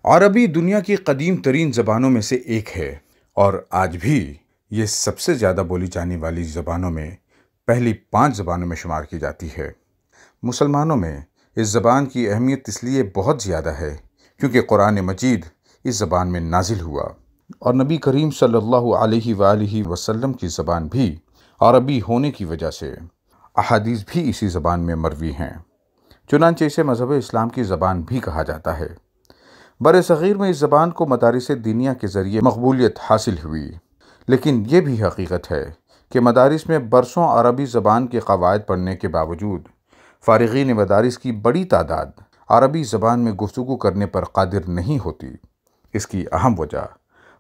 عربی دنیا کی قدیم ترین زبانوں میں سے ایک ہے اور آج بھی یہ سب سے زیادہ بولی جانے والی زبانوں میں پہلی 5 زبانوں میں شمار کی جاتی ہے۔ مسلمانوں میں اس زبان کی اہمیت اس لیے بہت زیادہ ہے کیونکہ قرآن مجید اس زبان میں نازل ہوا اور نبی کریم صلی اللہ علیہ وآلہ وسلم کی زبان بھی عربی ہونے کی وجہ سے احادیث بھی اسی زبان میں مروی ہیں، چنانچہ اسے مذہب اسلام کی زبان بھی کہا جاتا ہے۔ بر صغیر میں اس زبان کو مدارس دینیہ کے ذریعے مقبولیت حاصل ہوئی، لیکن یہ بھی حقیقت ہے کہ مدارس میں برسوں عربی زبان کے قواعد پڑھنے کے باوجود فارغین مدارس کی بڑی تعداد عربی زبان میں گفتگو کرنے پر قادر نہیں ہوتی۔ اس کی اہم وجہ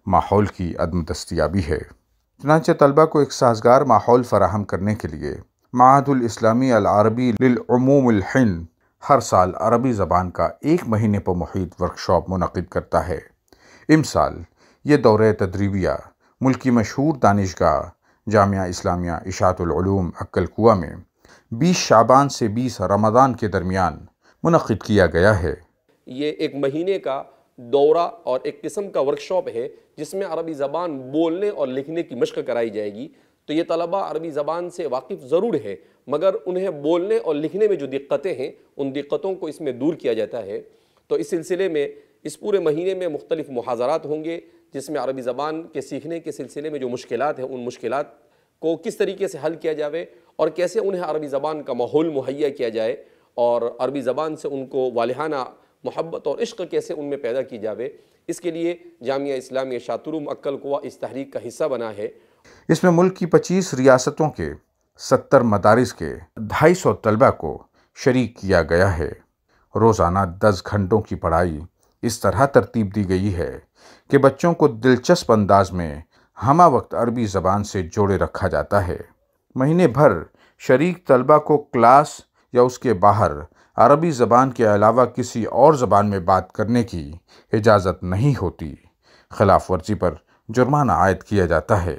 ماحول کی عدم دستیابی ہے۔ چنانچہ طلبہ کو ایک سازگار ماحول فراہم کرنے کے لیے معہد الاسلامی العربی للعلوم الہند ہر سال عربی زبان کا 1 مہینے پر محیط ورکشاپ منعقد کرتا ہے۔ امسال یہ دورہ تدریبیہ ملک کی مشہور دانشگاہ جامعہ اسلامیہ اشاعت العلوم عکل کوہ میں 20 شعبان سے 20 رمضان کے درمیان منعقد کیا گیا ہے۔ یہ 1 مہینے کا دورہ اور ایک قسم کا ورکشاپ ہے جس میں عربی زبان بولنے اور لکھنے کی مشق کرائی جائے گی۔ تو یہ طلبہ عربی زبان سے واقف ضرور ہے، مگر انہیں بولنے اور لکھنے میں جو دقتیں ہیں ان دقتوں کو اس میں دور کیا جاتا ہے۔ تو اس سلسلے میں اس پورے مہینے میں مختلف محاضرات ہوں گے جس میں عربی زبان کے سیکھنے کے سلسلے میں جو مشکلات ہیں ان مشکلات کو کس طریقے سے حل کیا جاوے اور کیسے انہیں عربی زبان کا ماحول مہیا کیا جائے اور عربی زبان سے ان کو والہانہ محبت اور عشق کیسے ان میں پیدا کی جاوے، اس کے لیے جامعہ اسلامیہ اشاعت العلوم عکل کوہ اس تحریک کا حصہ بنا ہے۔ اس میں ملک کی 25 ریاستوں کے 70 مدارس کے 250 طلبہ کو شریک کیا گیا ہے۔ روزانہ 10 گھنٹوں کی پڑھائی اس طرح ترتیب دی گئی ہے کہ بچوں کو دلچسپ انداز میں ہمہ وقت عربی زبان سے جوڑے رکھا جاتا ہے۔ مہینے بھر شریک طلبہ کو کلاس یا اس کے باہر عربی زبان کے علاوہ کسی اور زبان میں بات کرنے کی اجازت نہیں ہوتی، خلاف ورزی پر جرمانہ عائد کیا جاتا ہے۔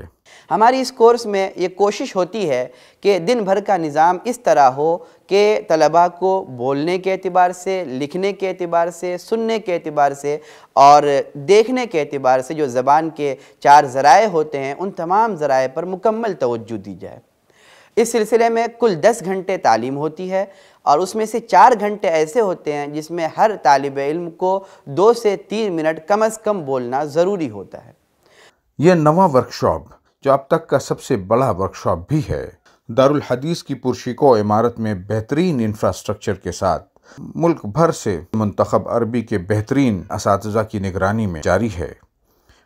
ہماری اس کورس میں یہ کوشش ہوتی ہے کہ دن بھر کا نظام اس طرح ہو کہ طلباء کو بولنے کے اعتبار سے، لکھنے کے اعتبار سے، سننے کے اعتبار سے اور دیکھنے کے اعتبار سے جو زبان کے 4 ذرائع ہوتے ہیں ان تمام ذرائع پر مکمل توجہ دی جائے۔ اس سلسلے میں کل 10 گھنٹے تعلیم ہوتی ہے اور اس میں سے 4 گھنٹے ایسے ہوتے ہیں جس میں ہر طالب علم کو 2 سے 3 منٹ کم از کم بولنا ضروری ہوتا ہے۔ یہ نواں ورکشاپ جو اب تک کا سب سے بڑا ورکشاپ بھی ہے، دارالحدیث کی پرشکوہ عمارت میں بہترین انفراسٹرکچر کے ساتھ ملک بھر سے منتخب عربی کے بہترین اساتذہ کی نگرانی میں جاری ہے۔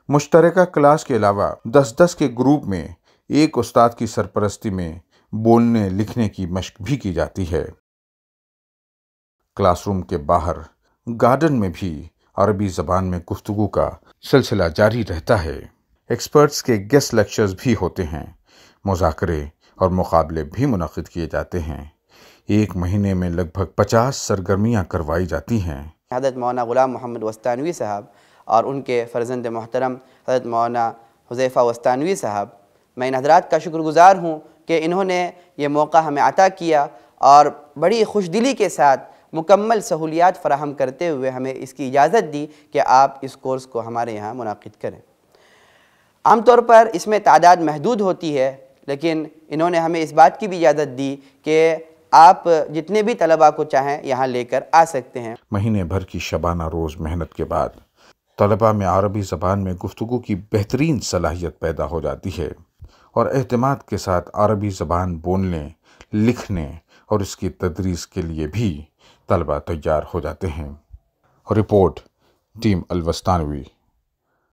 مشترکہ کلاس کے علاوہ 10-10 کے گروپ میں ایک استاد کی سرپرستی میں بولنے لکھنے کی مشق بھی کی جاتی ہے۔ کلاس روم کے باہر گارڈن میں بھی عربی زبان میں گفتگو کا سلسلہ جاری رہتا ہے۔ ایکسپرٹس کے گیسٹ لیکچرز بھی ہوتے ہیں، مذاکرے اور مقابلے بھی منعقد کیے جاتے ہیں۔ 1 مہینے میں لگ بھگ 50 سرگرمیاں کروائی جاتی ہیں۔ حضرت مولانا غلام محمد وستانوی صاحب اور ان کے فرزند محترم حضرت مولانا حذیفہ وستانوی صاحب، میں ان حضرات کا شکر گزار ہوں کہ انہوں نے یہ موقع ہمیں عطا کیا اور بڑی خوش دلی کے ساتھ مکمل سہولیات فراہم کرتے ہوئے ہمیں اس کی اجازت دی کہ آپ اس کورس کو ہمارے یہاں منعقد کریں۔ عام طور پر اس میں تعداد محدود ہوتی ہے، لیکن انہوں نے ہمیں اس بات کی بھی اجازت دی کہ آپ جتنے بھی طلباء کو چاہیں یہاں لے کر آ سکتے ہیں۔ مہینے بھر کی شبانہ روز محنت کے بعد طلباء میں عربی زبان میں گفتگو کی بہترین صلاحیت پیدا ہو جاتی ہے اور اعتماد کے ساتھ عربی زبان بولنے، لکھنے اور اس کی تدریس کے لیے بھی طلباء تیار ہو جاتے ہیں۔ Report team الوستانوی۔